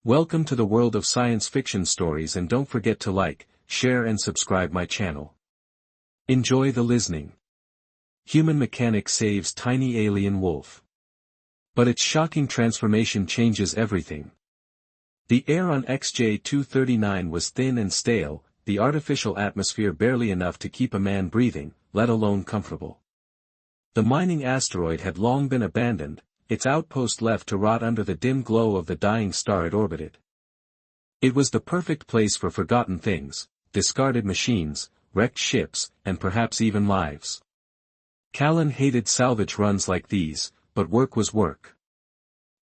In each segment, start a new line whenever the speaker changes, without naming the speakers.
Welcome to the world of science fiction stories, and don't forget to like, share and subscribe my channel. Enjoy the listening. Human mechanic saves tiny alien wolf. But its shocking transformation changes everything. The air on XJ-239 was thin and stale, the artificial atmosphere barely enough to keep a man breathing, let alone comfortable. The mining asteroid had long been abandoned, its outpost left to rot under the dim glow of the dying star it orbited. It was the perfect place for forgotten things, discarded machines, wrecked ships, and perhaps even lives. Callan hated salvage runs like these, but work was work.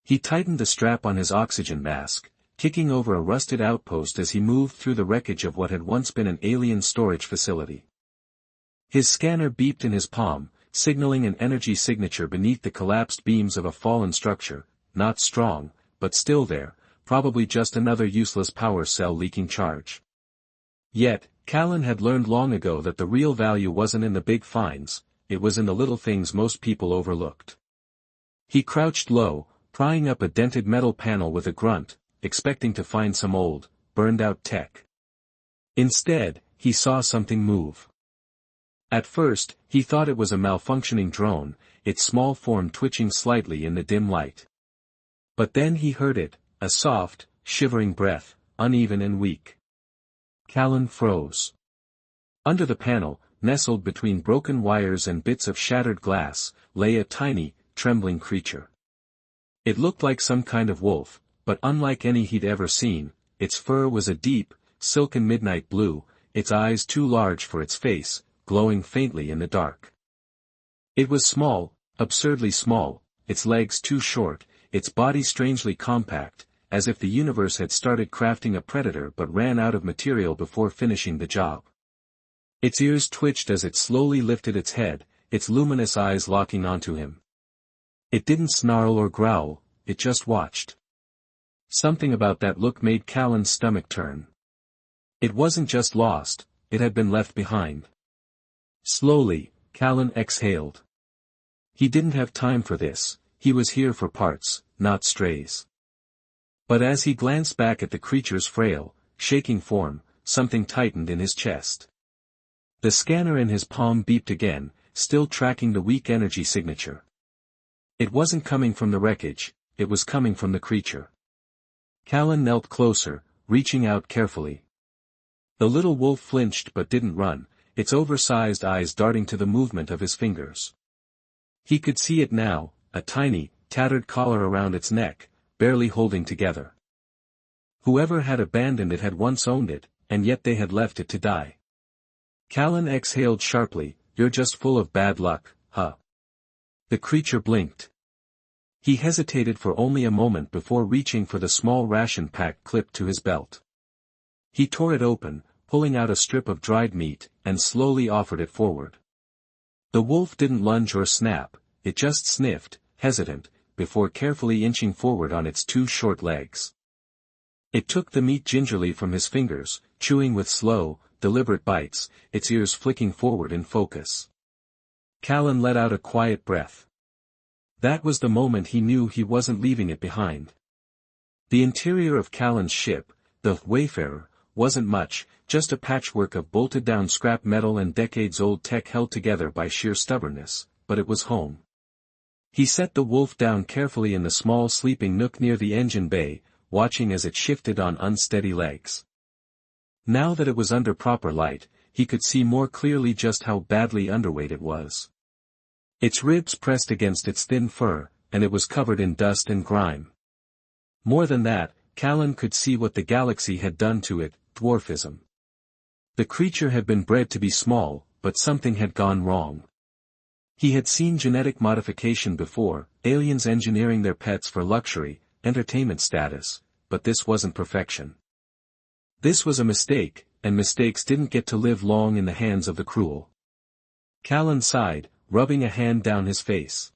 He tightened the strap on his oxygen mask, kicking over a rusted outpost as he moved through the wreckage of what had once been an alien storage facility. His scanner beeped in his palm, signaling an energy signature beneath the collapsed beams of a fallen structure, not strong, but still there, probably just another useless power cell leaking charge. Yet, Callan had learned long ago that the real value wasn't in the big finds, it was in the little things most people overlooked. He crouched low, prying up a dented metal panel with a grunt, expecting to find some old, burned-out tech. Instead, he saw something move. At first, he thought it was a malfunctioning drone, its small form twitching slightly in the dim light. But then he heard it, a soft, shivering breath, uneven and weak. Callan froze. Under the panel, nestled between broken wires and bits of shattered glass, lay a tiny, trembling creature. It looked like some kind of wolf, but unlike any he'd ever seen. Its fur was a deep, silken midnight blue, its eyes too large for its face, glowing faintly in the dark. It was small, absurdly small, its legs too short, its body strangely compact, as if the universe had started crafting a predator but ran out of material before finishing the job. Its ears twitched as it slowly lifted its head, its luminous eyes locking onto him. It didn't snarl or growl, it just watched. Something about that look made Callan's stomach turn. It wasn't just lost, it had been left behind. Slowly, Callan exhaled. He didn't have time for this, he was here for parts, not strays. But as he glanced back at the creature's frail, shaking form, something tightened in his chest. The scanner in his palm beeped again, still tracking the weak energy signature. It wasn't coming from the wreckage, it was coming from the creature. Callan knelt closer, reaching out carefully. The little wolf flinched but didn't run, its oversized eyes darting to the movement of his fingers. He could see it now, a tiny, tattered collar around its neck, barely holding together. Whoever had abandoned it had once owned it, and yet they had left it to die. Callan exhaled sharply, "You're just full of bad luck, huh?" The creature blinked. He hesitated for only a moment before reaching for the small ration pack clipped to his belt. He tore it open, pulling out a strip of dried meat, and slowly offered it forward. The wolf didn't lunge or snap, it just sniffed, hesitant, before carefully inching forward on its two short legs. It took the meat gingerly from his fingers, chewing with slow, deliberate bites, its ears flicking forward in focus. Callan let out a quiet breath. That was the moment he knew he wasn't leaving it behind. The interior of Callan's ship, the Wayfarer, wasn't much, just a patchwork of bolted-down scrap metal and decades-old tech held together by sheer stubbornness, but it was home. He set the wolf down carefully in the small sleeping nook near the engine bay, watching as it shifted on unsteady legs. Now that it was under proper light, he could see more clearly just how badly underweight it was. Its ribs pressed against its thin fur, and it was covered in dust and grime. More than that, Callan could see what the galaxy had done to it, dwarfism. The creature had been bred to be small, but something had gone wrong. He had seen genetic modification before, aliens engineering their pets for luxury, entertainment status, but this wasn't perfection. This was a mistake, and mistakes didn't get to live long in the hands of the cruel. Callan sighed, rubbing a hand down his face.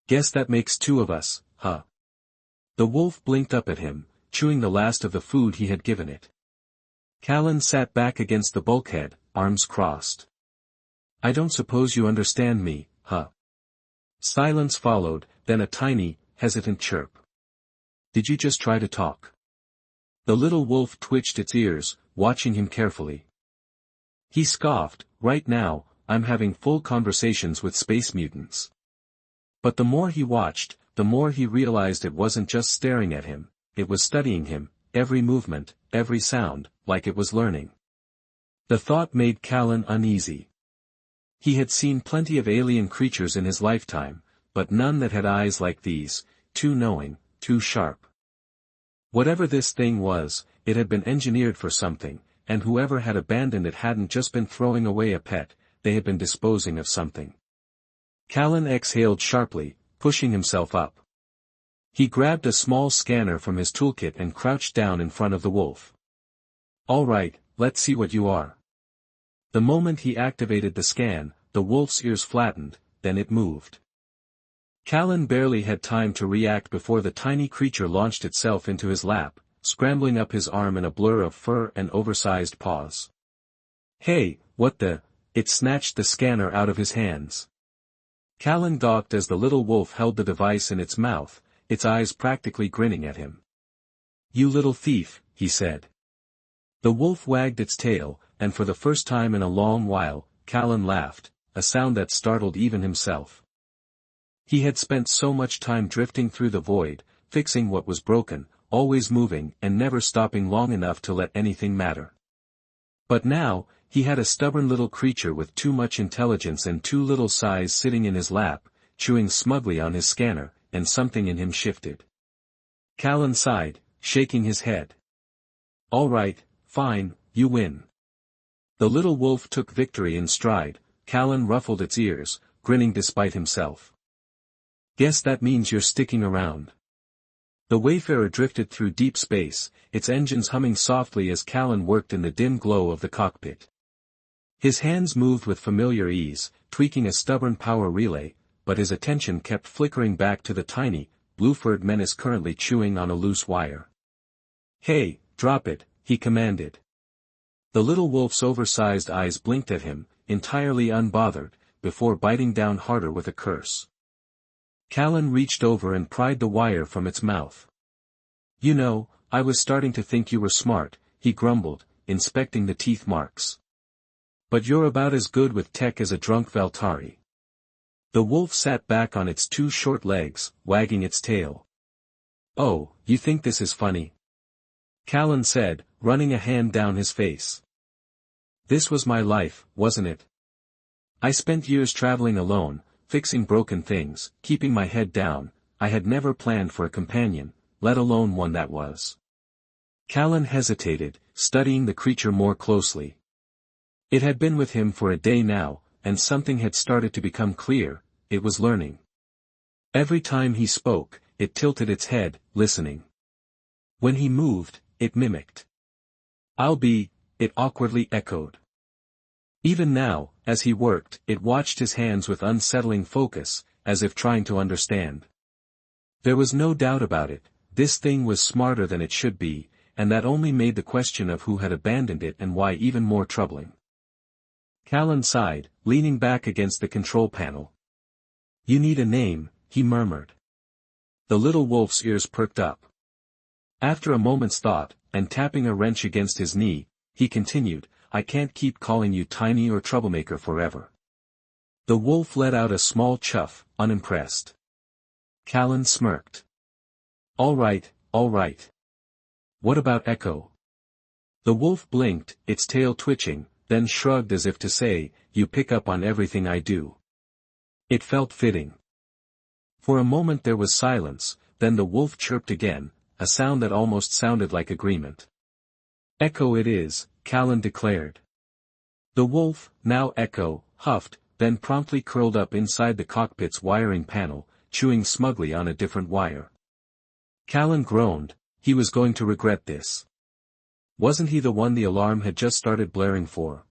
"Guess that makes two of us, huh?" The wolf blinked up at him, chewing the last of the food he had given it. Callan sat back against the bulkhead, arms crossed. "I don't suppose you understand me, huh?" Silence followed, then a tiny, hesitant chirp. "Did you just try to talk?" The little wolf twitched its ears, watching him carefully. He scoffed, "Right now, I'm having full conversations with space mutants." But the more he watched, the more he realized it wasn't just staring at him, it was studying him, every movement, every sound, like it was learning. The thought made Callan uneasy. He had seen plenty of alien creatures in his lifetime, but none that had eyes like these, too knowing, too sharp. Whatever this thing was, it had been engineered for something, and whoever had abandoned it hadn't just been throwing away a pet, they had been disposing of something. Callan exhaled sharply, pushing himself up. He grabbed a small scanner from his toolkit and crouched down in front of the wolf. "All right, let's see what you are." The moment he activated the scan, the wolf's ears flattened, then it moved. Callan barely had time to react before the tiny creature launched itself into his lap, scrambling up his arm in a blur of fur and oversized paws. "Hey, what the—" It snatched the scanner out of his hands. Callan gawked as the little wolf held the device in its mouth, its eyes practically grinning at him. "You little thief," he said. The wolf wagged its tail, and for the first time in a long while, Callan laughed, a sound that startled even himself. He had spent so much time drifting through the void, fixing what was broken, always moving and never stopping long enough to let anything matter. But now, he had a stubborn little creature with too much intelligence and too little size sitting in his lap, chewing smugly on his scanner, and something in him shifted. Callan sighed, shaking his head. "All right, fine, you win." The little wolf took victory in stride. Callan ruffled its ears, grinning despite himself. "Guess that means you're sticking around." The Wayfarer drifted through deep space, its engines humming softly as Callan worked in the dim glow of the cockpit. His hands moved with familiar ease, tweaking a stubborn power relay, but his attention kept flickering back to the tiny, blue-furred menace currently chewing on a loose wire. "Hey, drop it," he commanded. The little wolf's oversized eyes blinked at him, entirely unbothered, before biting down harder with a curse. Callan reached over and pried the wire from its mouth. "You know, I was starting to think you were smart," he grumbled, inspecting the teeth marks. "But you're about as good with tech as a drunk Valtari." The wolf sat back on its two short legs, wagging its tail. "Oh, you think this is funny?" Callan said, running a hand down his face. "This was my life, wasn't it? I spent years traveling alone, fixing broken things, keeping my head down. I had never planned for a companion, let alone one that was." Callan hesitated, studying the creature more closely. It had been with him for a day now, and something had started to become clear: it was learning. Every time he spoke, it tilted its head, listening. When he moved, it mimicked. It awkwardly echoed. Even now, as he worked, it watched his hands with unsettling focus, as if trying to understand. There was no doubt about it, this thing was smarter than it should be, and that only made the question of who had abandoned it and why even more troubling. Callan sighed, leaning back against the control panel. "You need a name," he murmured. The little wolf's ears perked up. After a moment's thought, and tapping a wrench against his knee, he continued, "I can't keep calling you Tiny or Troublemaker forever." The wolf let out a small chuff, unimpressed. Callan smirked. All right. What about Echo?" The wolf blinked, its tail twitching, then shrugged as if to say, "You pick up on everything I do." It felt fitting. For a moment there was silence, then the wolf chirped again, a sound that almost sounded like agreement. "Echo it is," Callan declared. The wolf, now Echo, huffed, then promptly curled up inside the cockpit's wiring panel, chewing smugly on a different wire. Callan groaned, he was going to regret this. Wasn't he the one the alarm had just started blaring for?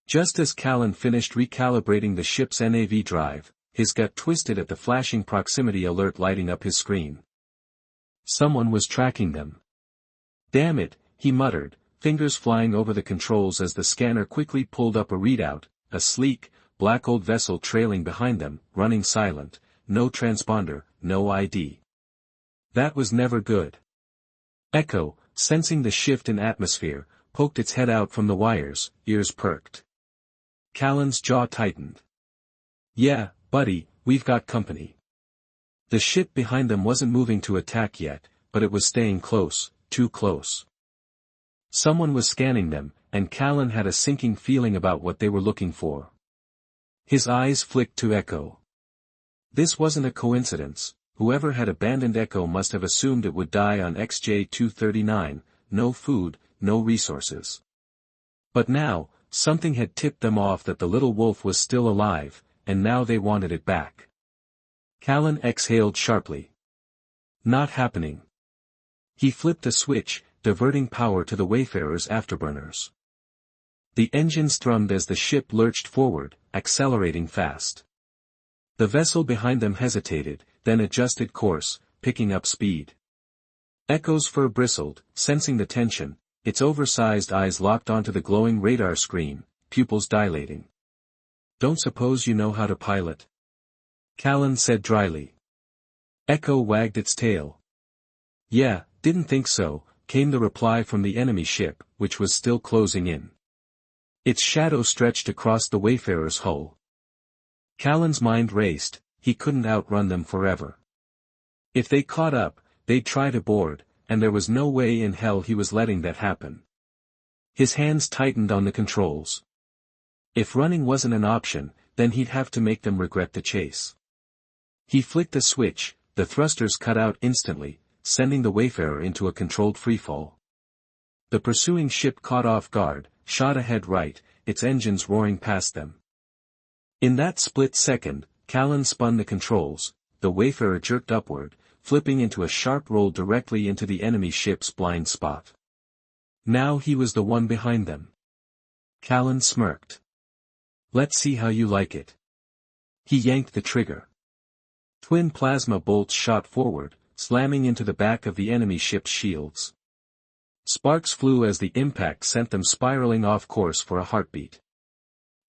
Just as Callan finished recalibrating the ship's NAV drive, his gut twisted at the flashing proximity alert lighting up his screen. Someone was tracking them. "Damn it," he muttered, fingers flying over the controls as the scanner quickly pulled up a readout, a sleek, black old vessel trailing behind them, running silent, no transponder, no ID. That was never good. "Echo, sensing the shift in atmosphere, poked its head out from the wires, ears perked. Callan's jaw tightened. "Yeah, buddy, we've got company." The ship behind them wasn't moving to attack yet, but it was staying close, too close. Someone was scanning them, and Callan had a sinking feeling about what they were looking for. His eyes flicked to Echo. This wasn't a coincidence. Whoever had abandoned Echo must have assumed it would die on XJ-239, no food, no resources. But now, something had tipped them off that the little wolf was still alive, and now they wanted it back. Callan exhaled sharply. Not happening. He flipped a switch, diverting power to the Wayfarer's afterburners. The engines thrummed as the ship lurched forward, accelerating fast. The vessel behind them hesitated, then adjusted course, picking up speed. Echo's fur bristled, sensing the tension, its oversized eyes locked onto the glowing radar screen, pupils dilating. "Don't suppose you know how to pilot?" Callan said dryly. Echo wagged its tail. "Yeah, didn't think so," came the reply from the enemy ship, which was still closing in. Its shadow stretched across the Wayfarer's hull. Callan's mind raced, he couldn't outrun them forever. If they caught up, they'd try to board, and there was no way in hell he was letting that happen. His hands tightened on the controls. If running wasn't an option, then he'd have to make them regret the chase. He flicked a switch, the thrusters cut out instantly, sending the Wayfarer into a controlled freefall. The pursuing ship caught off guard, shot ahead right, its engines roaring past them. In that split second, Callan spun the controls, the Wayfarer jerked upward, flipping into a sharp roll directly into the enemy ship's blind spot. Now he was the one behind them. Callan smirked. "Let's see how you like it." He yanked the trigger. Twin plasma bolts shot forward, slamming into the back of the enemy ship's shields. Sparks flew as the impact sent them spiraling off course for a heartbeat.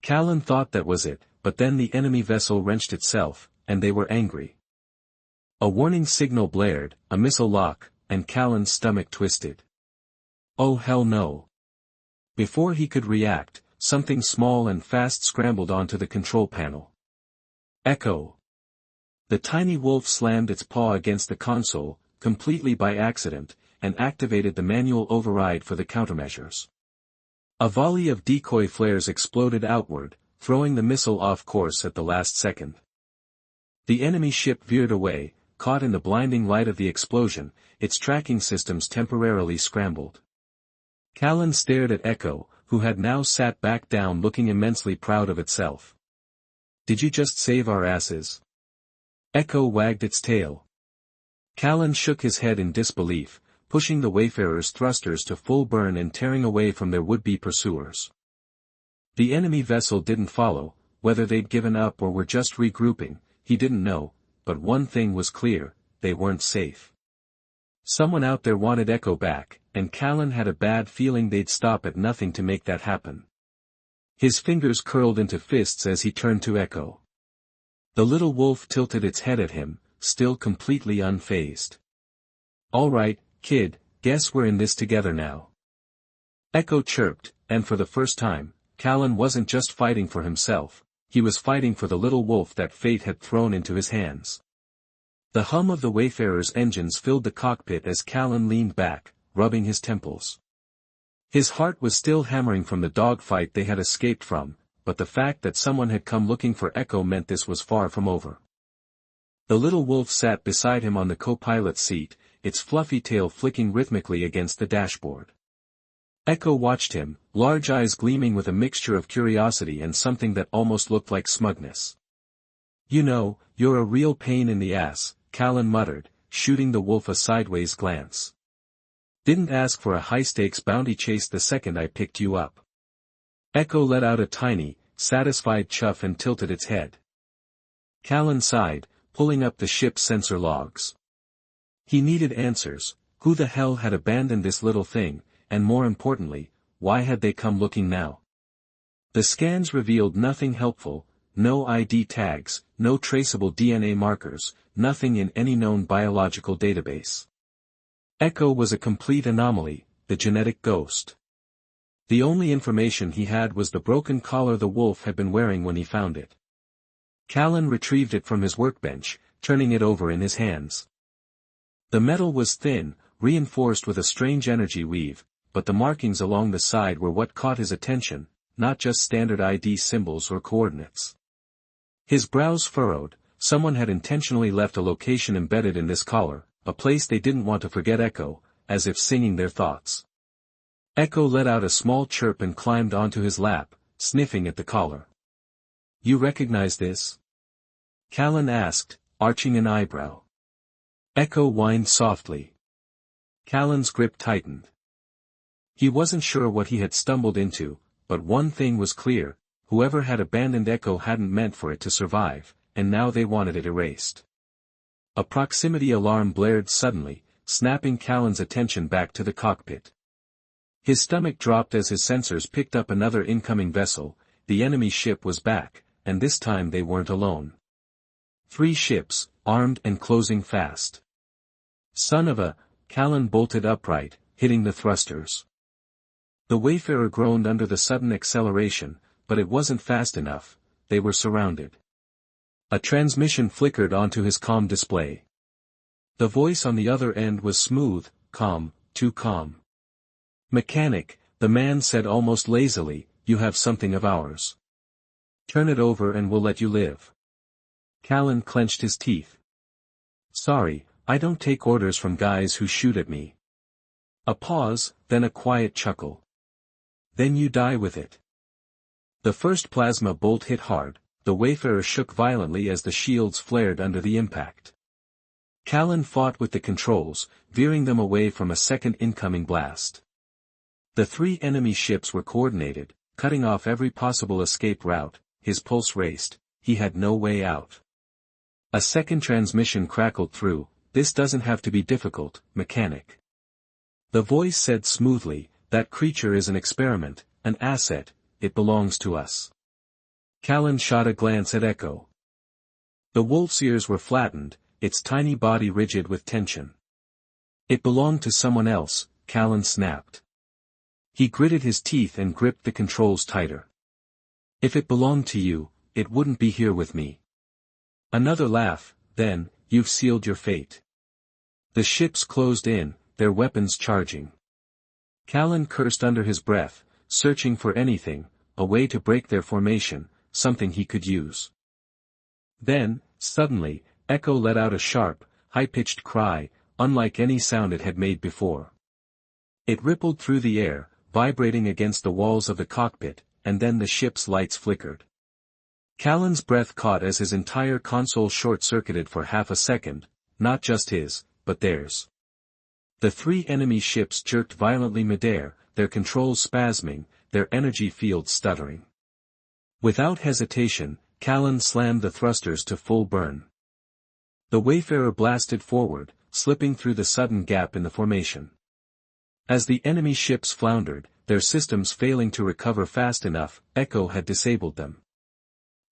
Callan thought that was it, but then the enemy vessel wrenched itself, and they were angry. A warning signal blared, a missile lock, and Callan's stomach twisted. Oh hell no. Before he could react, something small and fast scrambled onto the control panel. Echo. The tiny wolf slammed its paw against the console, completely by accident, and activated the manual override for the countermeasures. A volley of decoy flares exploded outward, throwing the missile off course at the last second. The enemy ship veered away, caught in the blinding light of the explosion, its tracking systems temporarily scrambled. Callan stared at Echo, who had now sat back down looking immensely proud of itself. "Did you just save our asses?" Echo wagged its tail. Callan shook his head in disbelief, pushing the Wayfarer's thrusters to full burn and tearing away from their would-be pursuers. The enemy vessel didn't follow, whether they'd given up or were just regrouping, he didn't know, but one thing was clear, they weren't safe. Someone out there wanted Echo back, and Callan had a bad feeling they'd stop at nothing to make that happen. His fingers curled into fists as he turned to Echo. The little wolf tilted its head at him, still completely unfazed. "All right, kid, guess we're in this together now." Echo chirped, and for the first time, Callan wasn't just fighting for himself, he was fighting for the little wolf that fate had thrown into his hands. The hum of the Wayfarer's engines filled the cockpit as Callan leaned back, rubbing his temples. His heart was still hammering from the dogfight they had escaped from, but the fact that someone had come looking for Echo meant this was far from over. The little wolf sat beside him on the co-pilot's seat, its fluffy tail flicking rhythmically against the dashboard. Echo watched him, large eyes gleaming with a mixture of curiosity and something that almost looked like smugness. "You know, you're a real pain in the ass," Callan muttered, shooting the wolf a sideways glance. "Didn't ask for a high-stakes bounty chase the second I picked you up." Echo let out a tiny, satisfied chuff and tilted its head. Callan sighed, pulling up the ship's sensor logs. He needed answers. Who the hell had abandoned this little thing, and more importantly, why had they come looking now? The scans revealed nothing helpful, no ID tags, no traceable DNA markers, nothing in any known biological database. Echo was a complete anomaly, the genetic ghost. The only information he had was the broken collar the wolf had been wearing when he found it. Callan retrieved it from his workbench, turning it over in his hands. The metal was thin, reinforced with a strange energy weave, but the markings along the side were what caught his attention, not just standard ID symbols or coordinates. His brows furrowed. Someone had intentionally left a location embedded in this collar, a place they didn't want to forget. Echo, as if singing their thoughts. Echo let out a small chirp and climbed onto his lap, sniffing at the collar. "You recognize this?" Callan asked, arching an eyebrow. Echo whined softly. Callan's grip tightened. He wasn't sure what he had stumbled into, but one thing was clear: whoever had abandoned Echo hadn't meant for it to survive, and now they wanted it erased. A proximity alarm blared suddenly, snapping Callan's attention back to the cockpit. His stomach dropped as his sensors picked up another incoming vessel. The enemy ship was back, and this time they weren't alone. 3 ships, armed and closing fast. "Son of a..." Callan bolted upright, hitting the thrusters. The Wayfarer groaned under the sudden acceleration, but it wasn't fast enough. They were surrounded. A transmission flickered onto his comm display. The voice on the other end was smooth, calm, too calm. "Mechanic," the man said almost lazily, "you have something of ours. Turn it over and we'll let you live." Callan clenched his teeth. "Sorry, I don't take orders from guys who shoot at me." A pause, then a quiet chuckle. "Then you die with it." The first plasma bolt hit hard. The Wayfarer shook violently as the shields flared under the impact. Callan fought with the controls, veering them away from a second incoming blast. The 3 enemy ships were coordinated, cutting off every possible escape route. His pulse raced. He had no way out. A second transmission crackled through. "This doesn't have to be difficult, mechanic." The voice said smoothly, "That creature is an experiment, an asset. It belongs to us." Callan shot a glance at Echo. The wolf's ears were flattened, its tiny body rigid with tension. "It belonged to someone else," Callan snapped. He gritted his teeth and gripped the controls tighter. "If it belonged to you, it wouldn't be here with me." Another laugh. "Then, you've sealed your fate." The ships closed in, their weapons charging. Callan cursed under his breath, searching for anything, a way to break their formation, something he could use. Then, suddenly, Echo let out a sharp, high-pitched cry, unlike any sound it had made before. It rippled through the air, vibrating against the walls of the cockpit, and then the ship's lights flickered. Callan's breath caught as his entire console short-circuited for half a second, not just his, but theirs. The 3 enemy ships jerked violently midair, their controls spasming, their energy fields stuttering. Without hesitation, Callan slammed the thrusters to full burn. The Wayfarer blasted forward, slipping through the sudden gap in the formation. As the enemy ships floundered, their systems failing to recover fast enough, Echo had disabled them.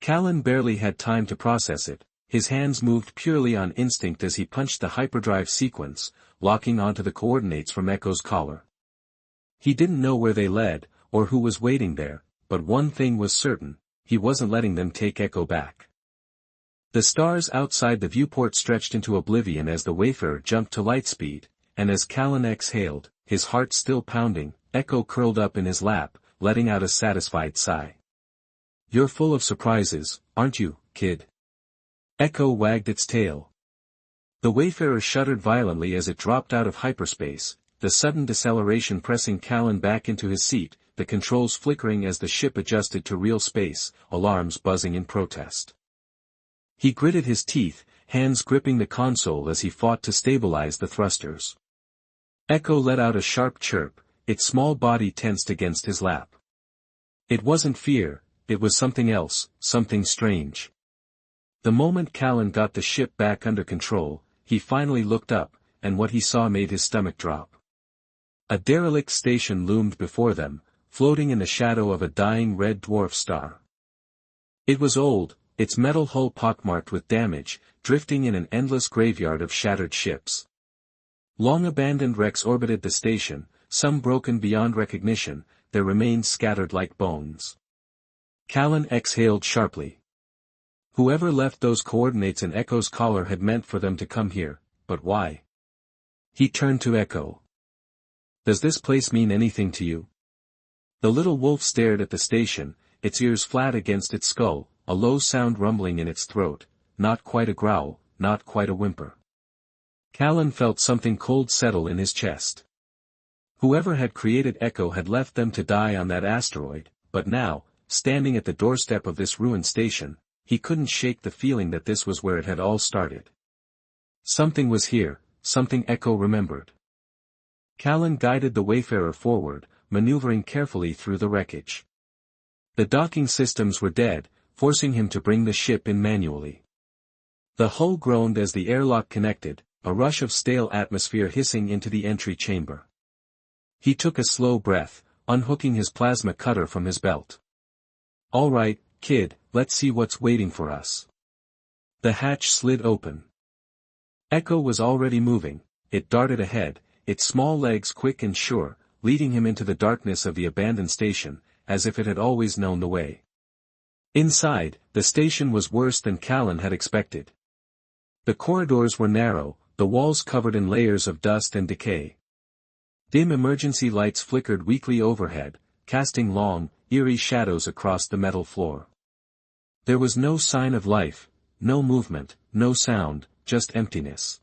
Callan barely had time to process it. His hands moved purely on instinct as he punched the hyperdrive sequence, locking onto the coordinates from Echo's collar. He didn't know where they led, or who was waiting there, but one thing was certain: he wasn't letting them take Echo back. The stars outside the viewport stretched into oblivion as the Wayfarer jumped to lightspeed, and as Callan exhaled, his heart still pounding, Echo curled up in his lap, letting out a satisfied sigh. "You're full of surprises, aren't you, kid?" Echo wagged its tail. The Wayfarer shuddered violently as it dropped out of hyperspace, the sudden deceleration pressing Callan back into his seat, the controls flickering as the ship adjusted to real space, alarms buzzing in protest. He gritted his teeth, hands gripping the console as he fought to stabilize the thrusters. Echo let out a sharp chirp, its small body tensed against his lap. It wasn't fear, it was something else, something strange. The moment Callan got the ship back under control, he finally looked up, and what he saw made his stomach drop. A derelict station loomed before them, floating in the shadow of a dying red dwarf star. It was old, its metal hull pockmarked with damage, drifting in an endless graveyard of shattered ships. Long-abandoned wrecks orbited the station, some broken beyond recognition, their remains scattered like bones. Callan exhaled sharply. Whoever left those coordinates in Echo's collar had meant for them to come here, but why? He turned to Echo. Does this place mean anything to you? The little wolf stared at the station, its ears flat against its skull, a low sound rumbling in its throat, not quite a growl, not quite a whimper. Callan felt something cold settle in his chest. Whoever had created Echo had left them to die on that asteroid, but now, standing at the doorstep of this ruined station, he couldn't shake the feeling that this was where it had all started. Something was here, something Echo remembered. Callan guided the wayfarer forward, maneuvering carefully through the wreckage. The docking systems were dead, forcing him to bring the ship in manually. The hull groaned as the airlock connected, a rush of stale atmosphere hissing into the entry chamber. He took a slow breath, unhooking his plasma cutter from his belt. "All right, kid, let's see what's waiting for us." The hatch slid open. Echo was already moving, it darted ahead, its small legs quick and sure, leading him into the darkness of the abandoned station, as if it had always known the way. Inside, the station was worse than Callan had expected. The corridors were narrow, the walls covered in layers of dust and decay. Dim emergency lights flickered weakly overhead, casting long, eerie shadows across the metal floor. There was no sign of life, no movement, no sound, just emptiness.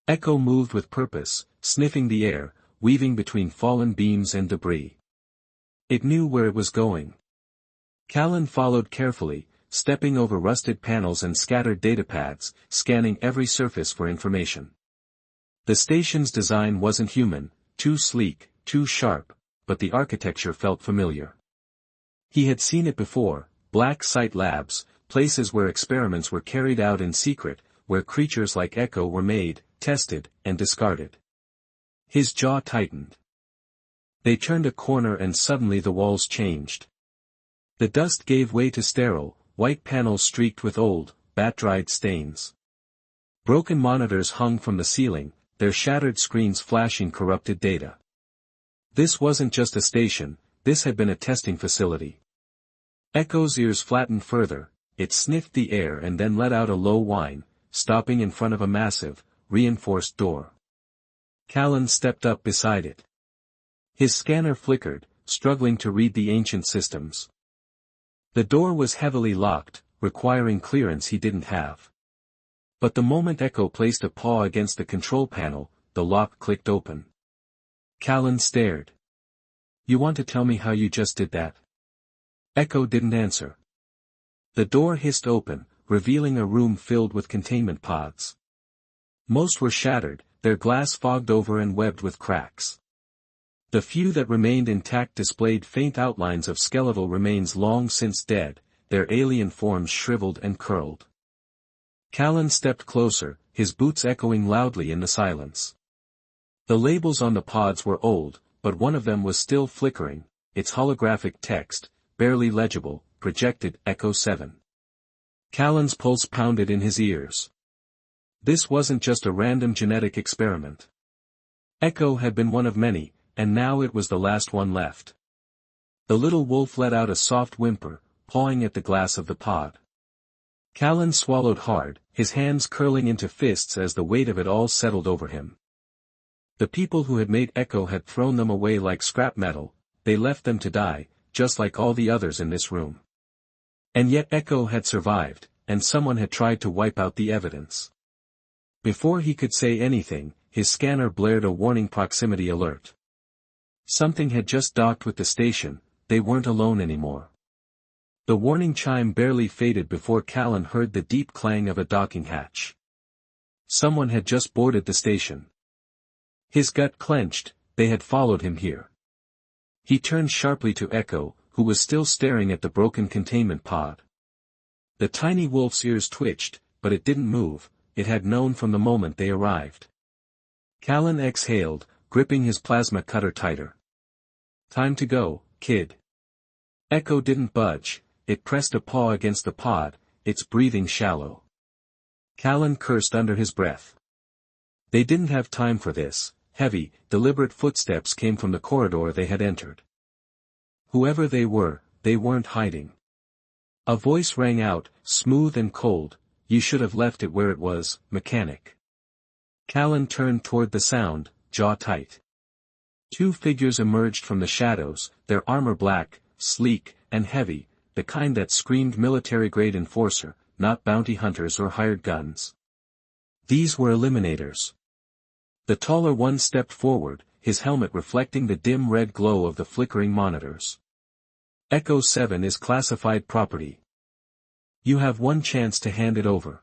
Echo moved with purpose, sniffing the air, weaving between fallen beams and debris. It knew where it was going. Callan followed carefully, stepping over rusted panels and scattered datapads, scanning every surface for information. The station's design wasn't human, too sleek, too sharp, but the architecture felt familiar. He had seen it before, black site labs, places where experiments were carried out in secret, where creatures like Echo were made, tested, and discarded. His jaw tightened. They turned a corner and suddenly the walls changed. The dust gave way to sterile, white panels streaked with old, bat-dried stains. Broken monitors hung from the ceiling, their shattered screens flashing corrupted data. This wasn't just a station, this had been a testing facility. Echo's ears flattened further, it sniffed the air and then let out a low whine, stopping in front of a massive, reinforced door. Callan stepped up beside it. His scanner flickered, struggling to read the ancient systems. The door was heavily locked, requiring clearance he didn't have. But the moment Echo placed a paw against the control panel, the lock clicked open. Callan stared. "You want to tell me how you just did that?" Echo didn't answer. The door hissed open, revealing a room filled with containment pods. Most were shattered, their glass fogged over and webbed with cracks. The few that remained intact displayed faint outlines of skeletal remains long since dead, their alien forms shriveled and curled. Callan stepped closer, his boots echoing loudly in the silence. The labels on the pods were old, but one of them was still flickering, its holographic text, barely legible, projected Echo 7. Callan's pulse pounded in his ears. This wasn't just a random genetic experiment. Echo had been one of many, and now it was the last one left. The little wolf let out a soft whimper, pawing at the glass of the pod. Callan swallowed hard, his hands curling into fists as the weight of it all settled over him. The people who had made Echo had thrown them away like scrap metal, they left them to die, just like all the others in this room. And yet Echo had survived, and someone had tried to wipe out the evidence. Before he could say anything, his scanner blared a warning proximity alert. Something had just docked with the station, they weren't alone anymore. The warning chime barely faded before Callan heard the deep clang of a docking hatch. Someone had just boarded the station. His gut clenched, they had followed him here. He turned sharply to Echo, who was still staring at the broken containment pod. The tiny wolf's ears twitched, but it didn't move, it had known from the moment they arrived. Callan exhaled, gripping his plasma cutter tighter. "Time to go, kid." Echo didn't budge, it pressed a paw against the pod, its breathing shallow. Callan cursed under his breath. They didn't have time for this. Heavy, deliberate footsteps came from the corridor they had entered. Whoever they weren't hiding. A voice rang out, smooth and cold, "You should have left it where it was, mechanic." Callan turned toward the sound, jaw tight. Two figures emerged from the shadows, their armor black, sleek, and heavy, the kind that screamed military-grade enforcer, not bounty hunters or hired guns. These were eliminators. The taller one stepped forward, his helmet reflecting the dim red glow of the flickering monitors. Echo 7 is classified property. You have one chance to hand it over.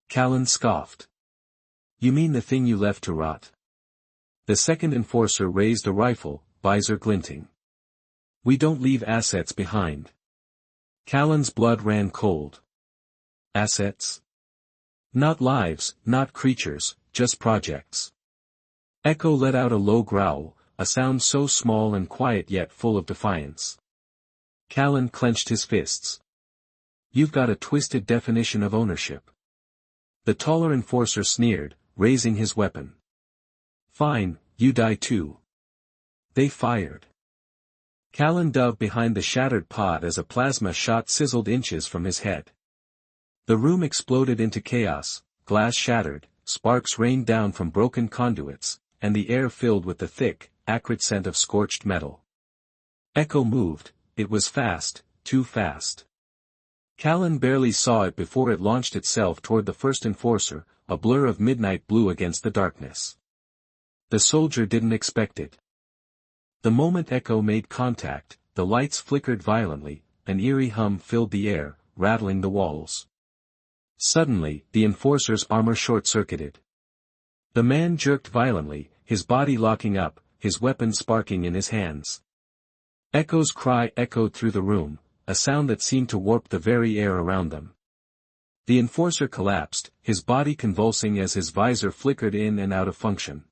Callan scoffed. You mean the thing you left to rot? The second enforcer raised a rifle, visor glinting. We don't leave assets behind. Callan's blood ran cold. Assets? Not lives, not creatures, just projects. Echo let out a low growl, a sound so small and quiet yet full of defiance. Callan clenched his fists. You've got a twisted definition of ownership. The taller enforcer sneered, raising his weapon. Fine, you die too. They fired. Callan dove behind the shattered pod as a plasma shot sizzled inches from his head. The room exploded into chaos, glass shattered, sparks rained down from broken conduits, and the air filled with the thick, acrid scent of scorched metal. Echo moved, it was fast, too fast. Callan barely saw it before it launched itself toward the first enforcer, a blur of midnight blue against the darkness. The soldier didn't expect it. The moment Echo made contact, the lights flickered violently, an eerie hum filled the air, rattling the walls. Suddenly, the enforcer's armor short-circuited. The man jerked violently, his body locking up, his weapon sparking in his hands. Echo's cry echoed through the room, a sound that seemed to warp the very air around them. The enforcer collapsed, his body convulsing as his visor flickered in and out of function.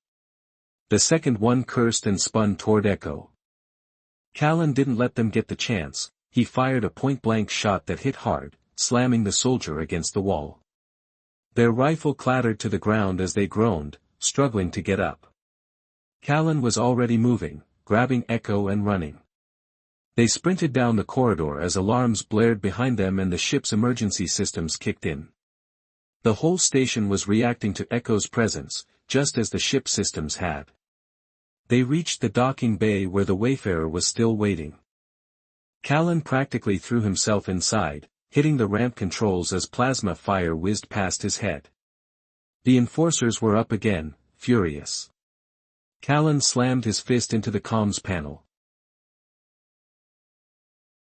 The second one cursed and spun toward Echo. Callan didn't let them get the chance, he fired a point-blank shot that hit hard, slamming the soldier against the wall. Their rifle clattered to the ground as they groaned, struggling to get up. Callan was already moving, grabbing Echo and running. They sprinted down the corridor as alarms blared behind them and the ship's emergency systems kicked in. The whole station was reacting to Echo's presence, just as the ship systems had. They reached the docking bay where the Wayfarer was still waiting. Callan practically threw himself inside, hitting the ramp controls as plasma fire whizzed past his head. The enforcers were up again, furious. Callan slammed his fist into the comms panel,